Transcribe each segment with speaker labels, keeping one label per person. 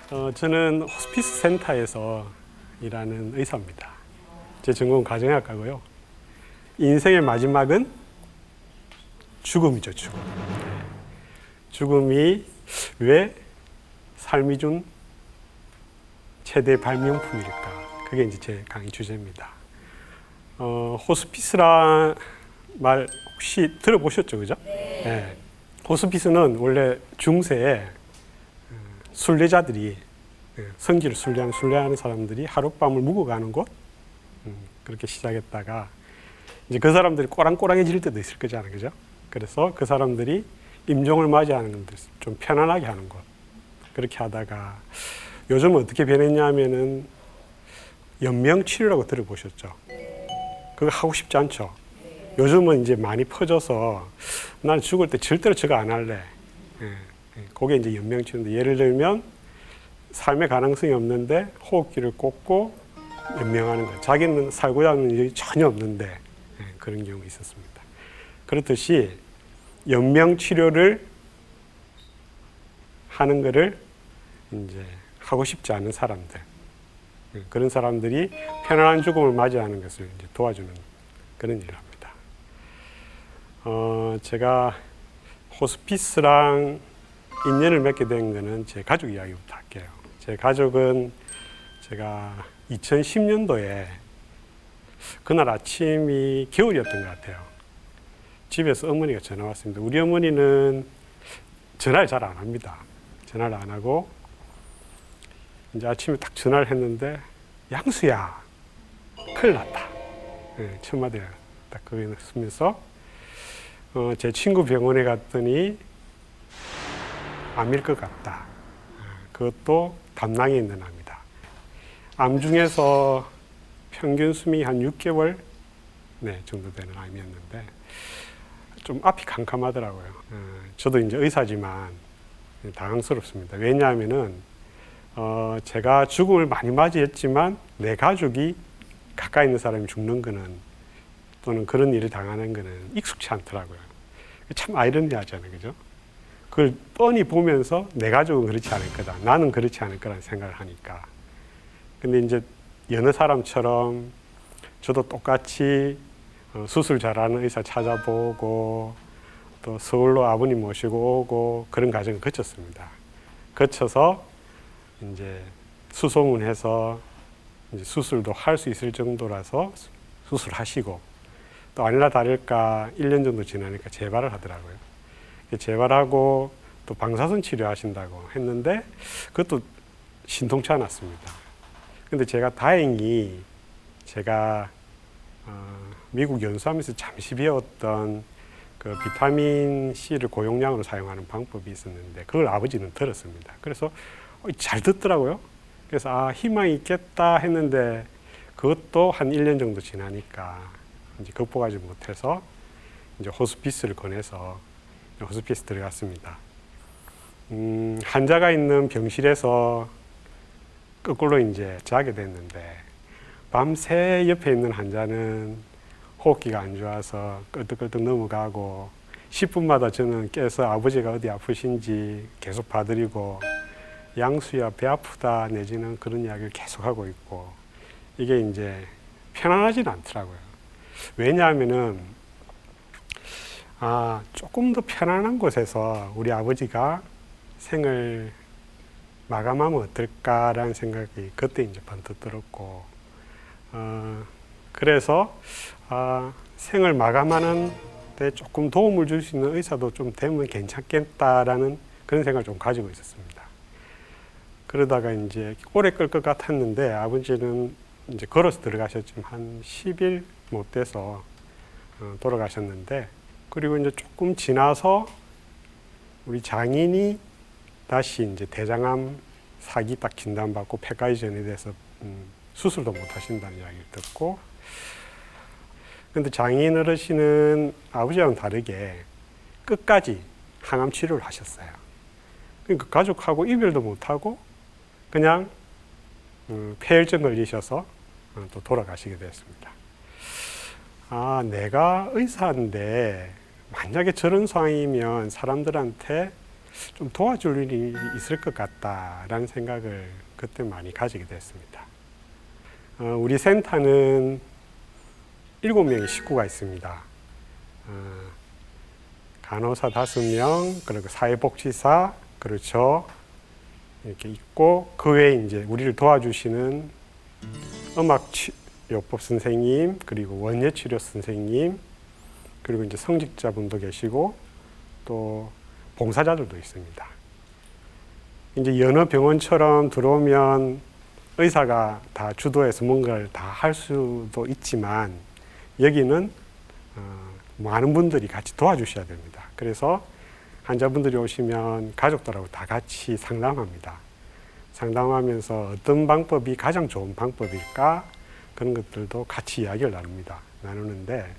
Speaker 1: 저는 호스피스 센터에서 일하는 의사입니다. 제 전공은 가정의학과고요. 인생의 마지막은 죽음이죠, 죽음. 죽음이 왜 삶이 준 최대 발명품일까? 그게 이제 제 강의 주제입니다. 호스피스란 말 혹시 들어보셨죠, 그죠? 네. 호스피스는 원래 중세에 순례자들이 성지를 순례하는 사람들이 하룻밤을 묵어가는 곳 그렇게 시작했다가 이제 그 사람들이 꼬랑꼬랑해질 때도 있을 거잖아요, 그죠? 그래서 그 사람들이 임종을 맞이하는 건데 좀 편안하게 하는 곳 그렇게 하다가 요즘은 어떻게 변했냐면은 연명치료라고 들어보셨죠? 그거 하고 싶지 않죠? 요즘은 이제 많이 퍼져서 나는 죽을 때 절대로 저거 안 할래. 그게 이제 연명치료인데 예를 들면 삶의 가능성이 없는데 호흡기를 꽂고 연명하는 거. 자기는 살고자 하는 일이 전혀 없는데 그런 경우가 있었습니다. 그렇듯이 연명치료를 하는 거를 이제 하고 싶지 않은 사람들, 그런 사람들이 편안한 죽음을 맞이하는 것을 이제 도와주는 그런 일을 합니다. 제가 호스피스랑 인연을 맺게 된 거는 제 가족 이야기부터 할게요. 제 가족은 제가 2010년도에 그날 아침이 겨울이었던 것 같아요. 집에서 어머니가 전화 왔습니다. 우리 어머니는 전화를 잘 안 합니다. 전화를 안 하고 이제 아침에 딱 전화를 했는데 양수야 큰일 났다. 첫 마디가 딱 그거 쓰면서 제 친구 병원에 갔더니 암일 것 같다. 그것도 담낭에 있는 암이다. 암 중에서 평균 수명이 한 6개월 정도 되는 암이었는데 좀 앞이 캄캄하더라고요. 저도 이제 의사지만 당황스럽습니다. 왜냐하면은 제가 죽음을 많이 맞이했지만 내 가족이 가까이 있는 사람이 죽는 거는 또는 그런 일을 당하는 거는 익숙치 않더라고요. 참 아이러니하잖아요, 그죠? 그걸 뻔히 보면서 내 가족은 그렇지 않을 거다. 나는 그렇지 않을 거라는 생각을 하니까. 근데 이제 여느 사람처럼 저도 똑같이 수술 잘하는 의사 찾아보고 또 서울로 아버님 모시고 오고 그런 과정을 거쳤습니다. 거쳐서 이제 수소문해서 이제 수술도 할 수 있을 정도라서 수술하시고 또 아니나 다를까 1년 정도 지나니까 재발을 하더라고요. 재발하고 또 방사선 치료하신다고 했는데 그것도 신통치 않았습니다. 근데 제가 다행히 제가 미국 연수하면서 잠시 배웠던 그 비타민 C를 고용량으로 사용하는 방법이 있었는데 그걸 아버지는 들었습니다. 그래서 잘 듣더라고요. 그래서 희망이 있겠다 했는데 그것도 한 1년 정도 지나니까 이제 극복하지 못해서 이제 호스피스를 권해서 호스피스 들어갔습니다. 환자가 있는 병실에서 거꾸로 이제 자게 됐는데 밤새 옆에 있는 환자는 호흡기가 안 좋아서 끌떡끌떡 넘어가고 10분마다 저는 깨서 아버지가 어디 아프신지 계속 봐드리고 양수야 배 아프다 내지는 그런 이야기를 계속 하고 있고 이게 이제 편안하지는 않더라고요. 왜냐하면은 조금 더 편안한 곳에서 우리 아버지가 생을 마감하면 어떨까라는 생각이 그때 이제 번뜩 들었고 그래서 생을 마감하는 데 조금 도움을 줄 수 있는 의사도 좀 되면 괜찮겠다라는 그런 생각을 좀 가지고 있었습니다. 그러다가 이제 오래 끌 것 같았는데 아버지는 이제 걸어서 들어가셨지만 한 10일 못 돼서 돌아가셨는데 그리고 이제 조금 지나서 우리 장인이 다시 이제 대장암 사기 딱 진단받고 폐까지 전이돼서 수술도 못 하신다는 이야기를 듣고 근데 장인 어르신은 아버지와는 다르게 끝까지 항암 치료를 하셨어요. 그러니까 가족하고 이별도 못하고 그냥 폐혈증 걸리셔서 또 돌아가시게 됐습니다. 내가 의사인데 만약에 저런 상황이면 사람들한테 좀 도와줄 일이 있을 것 같다라는 생각을 그때 많이 가지게 됐습니다. 우리 센터는 7명의 식구가 있습니다. 간호사 5명, 그리고 사회복지사, 그리고 저 이렇게 있고, 그 외에 이제 우리를 도와주시는 음악요법 선생님, 그리고 원예치료 선생님, 그리고 이제 성직자분도 계시고, 또 봉사자들도 있습니다. 이제 여느 병원처럼 들어오면 의사가 다 주도해서 뭔가를 다 할 수도 있지만, 여기는 많은 분들이 같이 도와주셔야 됩니다. 그래서 환자분들이 오시면 가족들하고 다 같이 상담합니다. 상담하면서 어떤 방법이 가장 좋은 방법일까? 그런 것들도 같이 이야기를 나누는데,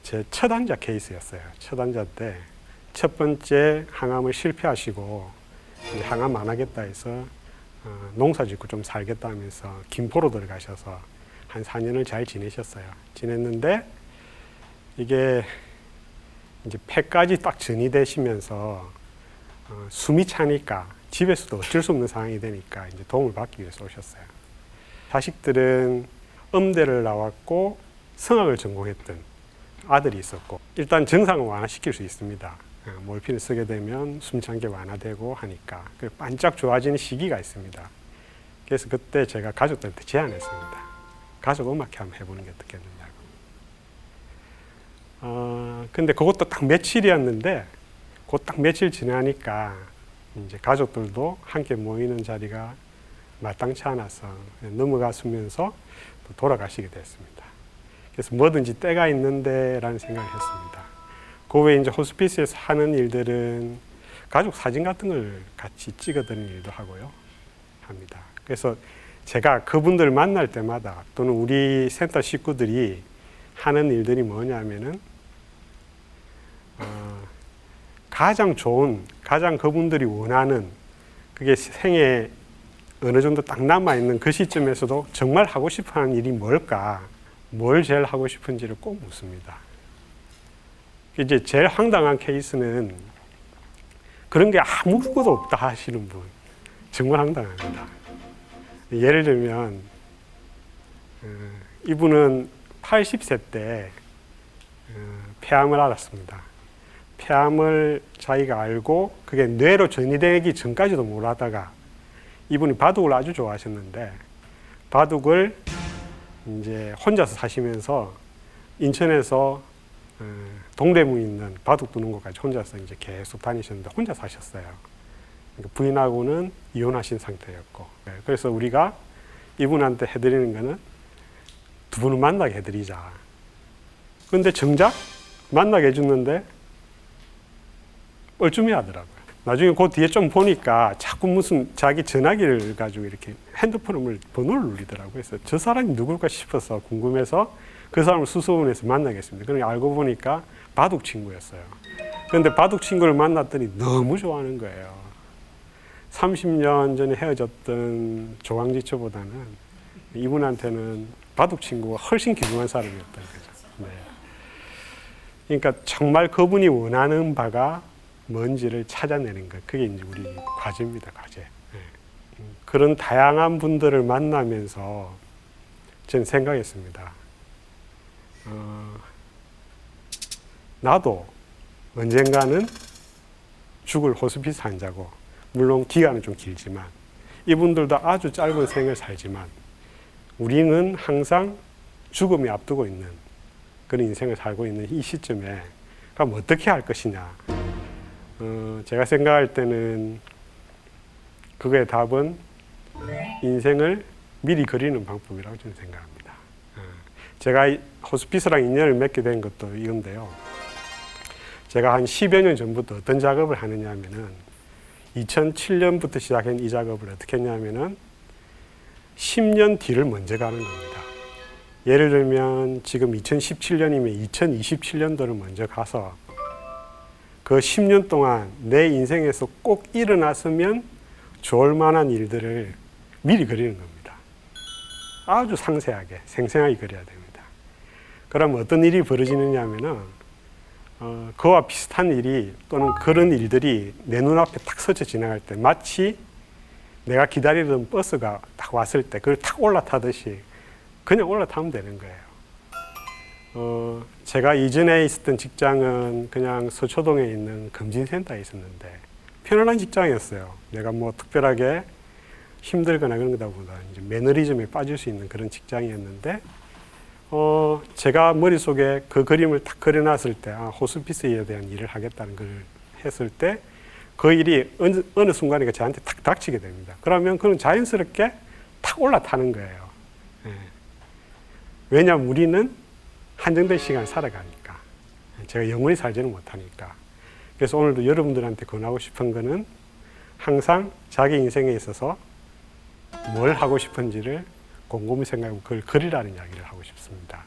Speaker 1: 제 첫 환자 케이스였어요. 첫 환자 때 첫 번째 항암을 실패하시고 이제 항암 안 하겠다 해서 농사 짓고 좀 살겠다 하면서 김포로 들어가셔서 한 4년을 잘 지내셨어요. 지냈는데 이게 이제 폐까지 딱 전이되시면서 숨이 차니까 집에서도 어쩔 수 없는 상황이 되니까 이제 도움을 받기 위해서 오셨어요. 자식들은 음대를 나왔고 성악을 전공했던 아들이 있었고, 일단 증상을 완화시킬 수 있습니다. 몰핀을 쓰게 되면 숨찬 게 완화되고 하니까 반짝 좋아지는 시기가 있습니다. 그래서 그때 제가 가족들한테 제안했습니다. 가족 음악회 한번 해보는 게 어떻겠느냐고. 근데 그것도 딱 며칠이었는데, 그 딱 며칠 지나니까 이제 가족들도 함께 모이는 자리가 마땅치 않아서 넘어가시면서 또 돌아가시게 됐습니다. 그래서 뭐든지 때가 있는데 라는 생각을 했습니다. 그 외에 이제 호스피스에서 하는 일들은 가족 사진 같은 걸 같이 찍어드리는 일도 하고요. 합니다. 그래서 제가 그분들을 만날 때마다 또는 우리 센터 식구들이 하는 일들이 뭐냐면은 가장 좋은, 가장 그분들이 원하는, 그게 생에 어느 정도 딱 남아있는 그 시점에서도 정말 하고 싶어 하는 일이 뭘까, 뭘 제일 하고 싶은지를 꼭 묻습니다. 이제 제일 황당한 케이스는 그런 게 아무것도 없다 하시는 분, 정말 황당합니다. 예를 들면 이분은 80세 때 폐암을 앓았습니다. 폐암을 자기가 알고 그게 뇌로 전이되기 전까지도 몰랐다가 이분이 바둑을 아주 좋아하셨는데, 바둑을 이제 혼자서 사시면서 인천에서 동대문에 있는 바둑 두는 곳까지 혼자서 이제 계속 다니셨는데 혼자 사셨어요. 그러니까 부인하고는 이혼하신 상태였고, 그래서 우리가 이분한테 해드리는 거는 두 분을 만나게 해드리자. 그런데 정작 만나게 해줬는데 뻘쭘해 하더라고요. 나중에 그 뒤에 좀 보니까 자꾸 무슨 자기 전화기를 가지고 이렇게 핸드폰을 번호를 누리더라고요. 그래서 저 사람이 누굴까 싶어서 궁금해서 그 사람을 수소문해서 만나겠습니다. 그러니까 알고 보니까 바둑 친구였어요. 그런데 바둑 친구를 만났더니 너무 좋아하는 거예요. 30년 전에 헤어졌던 조광지처보다는 이분한테는 바둑 친구가 훨씬 귀중한 사람이었던 거죠. 네. 그러니까 정말 그분이 원하는 바가 뭔지를 찾아내는 것, 그게 이제 우리 과제입니다, 과제. 네. 그런 다양한 분들을 만나면서 저는 생각했습니다. 나도 언젠가는 죽을 호스피스 환자고, 물론 기간은 좀 길지만 이분들도 아주 짧은 생을 살지만 우리는 항상 죽음이 앞두고 있는 그런 인생을 살고 있는 이 시점에 그럼 어떻게 할 것이냐. 제가 생각할 때는 그거의 답은 인생을 미리 그리는 방법이라고 저는 생각합니다. 제가 호스피스랑 인연을 맺게 된 것도 이건데요. 제가 한 10여 년 전부터 어떤 작업을 하느냐 하면은 2007년부터 시작한 이 작업을 어떻게 했냐면은 10년 뒤를 먼저 가는 겁니다. 예를 들면 지금 2017년이면 2027년도를 먼저 가서 그 10년 동안 내 인생에서 꼭 일어났으면 좋을 만한 일들을 미리 그리는 겁니다. 아주 상세하게, 생생하게 그려야 됩니다. 그럼 어떤 일이 벌어지느냐 하면은 그와 비슷한 일이 또는 그런 일들이 내 눈앞에 딱 스쳐 지나갈 때 마치 내가 기다리던 버스가 딱 왔을 때 그걸 탁 올라타듯이 그냥 올라타면 되는 거예요. 제가 이전에 있었던 직장은 그냥 서초동에 있는 검진센터에 있었는데 편안한 직장이었어요. 내가 뭐 특별하게 힘들거나 그런 거다 이제 매너리즘에 빠질 수 있는 그런 직장이었는데 제가 머릿속에 그 그림을 딱 그려놨을 때 호스피스에 대한 일을 하겠다는 걸 했을 때 그 일이 어느 순간에 저한테 탁 닥치게 됩니다. 그러면 그건 자연스럽게 탁 올라타는 거예요. 예. 왜냐하면 우리는 한정된 시간 살아가니까. 제가 영원히 살지는 못하니까. 그래서 오늘도 여러분들한테 권하고 싶은 거는 항상 자기 인생에 있어서 뭘 하고 싶은지를 곰곰이 생각하고 그걸 그리라는 이야기를 하고 싶습니다.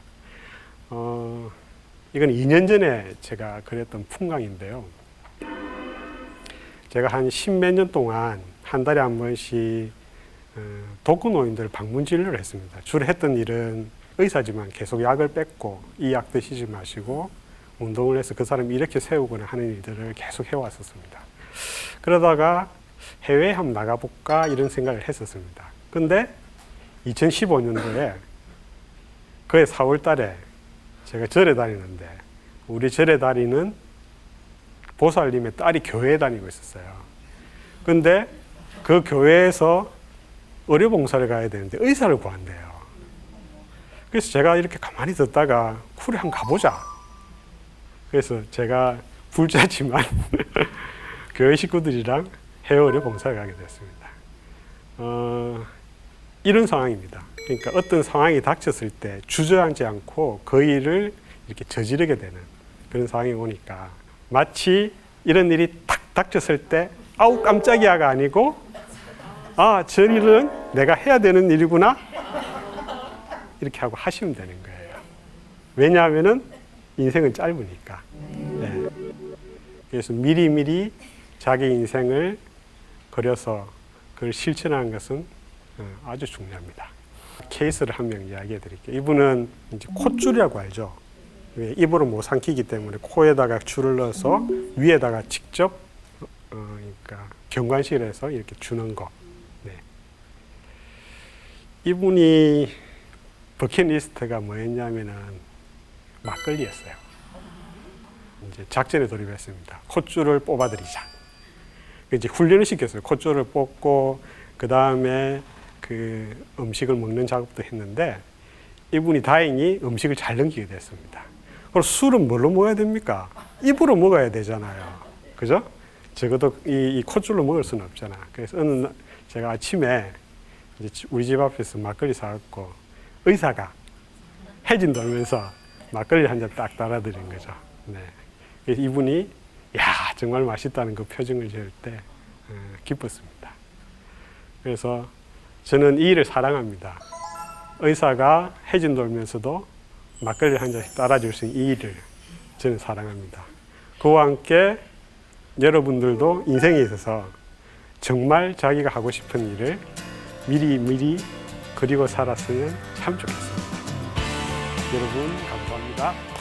Speaker 1: 이건 2년 전에 제가 그렸던 풍광인데요. 제가 한 10몇 년 동안 한 달에 한 번씩 독거노인들 방문 진료를 했습니다. 주로 했던 일은 의사지만 계속 약을 뺏고 이 약 드시지 마시고 운동을 해서 그 사람이 이렇게 세우거나 하는 일들을 계속 해왔었습니다. 그러다가 해외에 한번 나가볼까 이런 생각을 했었습니다. 근데 2015년도에 그해 4월 달에 제가 절에 다니는데 우리 절에 다니는 보살님의 딸이 교회에 다니고 있었어요. 근데 그 교회에서 의료봉사를 가야 되는데 의사를 구한대요. 그래서 제가 이렇게 가만히 듣다가 그래 한번 가보자. 그래서 제가 불자지만 교회 식구들이랑 해외 의료봉사를 가게 됐습니다. 이런 상황입니다. 그러니까 어떤 상황이 닥쳤을 때 주저앉지 않고 그 일을 이렇게 저지르게 되는 그런 상황이 오니까 마치 이런 일이 탁 닥쳤을 때 아우 깜짝이야가 아니고 저 일은 내가 해야 되는 일이구나 이렇게 하고 하시면 되는 거예요. 왜냐하면은 인생은 짧으니까. 네. 그래서 미리미리 자기 인생을 그려서 그걸 실천하는 것은 아주 중요합니다. 케이스를 한 명 이야기해 드릴게요. 이분은 이제 콧줄이라고 알죠. 입으로 못 삼키기 때문에 코에다가 줄을 넣어서 위에다가 직접 그러니까 경관실을 해서 이렇게 주는 거. 네. 이분이 버킷리스트가 뭐였냐면은 막걸리였어요. 이제 작전에 돌입했습니다. 콧줄을 뽑아드리자. 이제 훈련을 시켰어요. 콧줄을 뽑고 그 다음에 그 음식을 먹는 작업도 했는데 이분이 다행히 음식을 잘 넘기게 됐습니다. 그리고 술은 뭘로 먹어야 됩니까? 입으로 먹어야 되잖아요. 그죠? 적어도 이 콧줄로 먹을 수는 없잖아. 그래서 어느 날 제가 아침에 이제 우리 집 앞에서 막걸리 사갖고 의사가 해진 돌면서 막걸리 한 잔 딱 따라드린 거죠. 네. 그래서 이분이 야 정말 맛있다는 그 표정을 지을 때 기뻤습니다. 그래서 저는 이 일을 사랑합니다. 의사가 해진 돌면서도 막걸리 한 잔씩 따라줄 수 있는 이 일을 저는 사랑합니다. 그와 함께 여러분들도 인생에 있어서 정말 자기가 하고 싶은 일을 미리 그리고 살았으면 참 좋겠습니다. 여러분 감사합니다.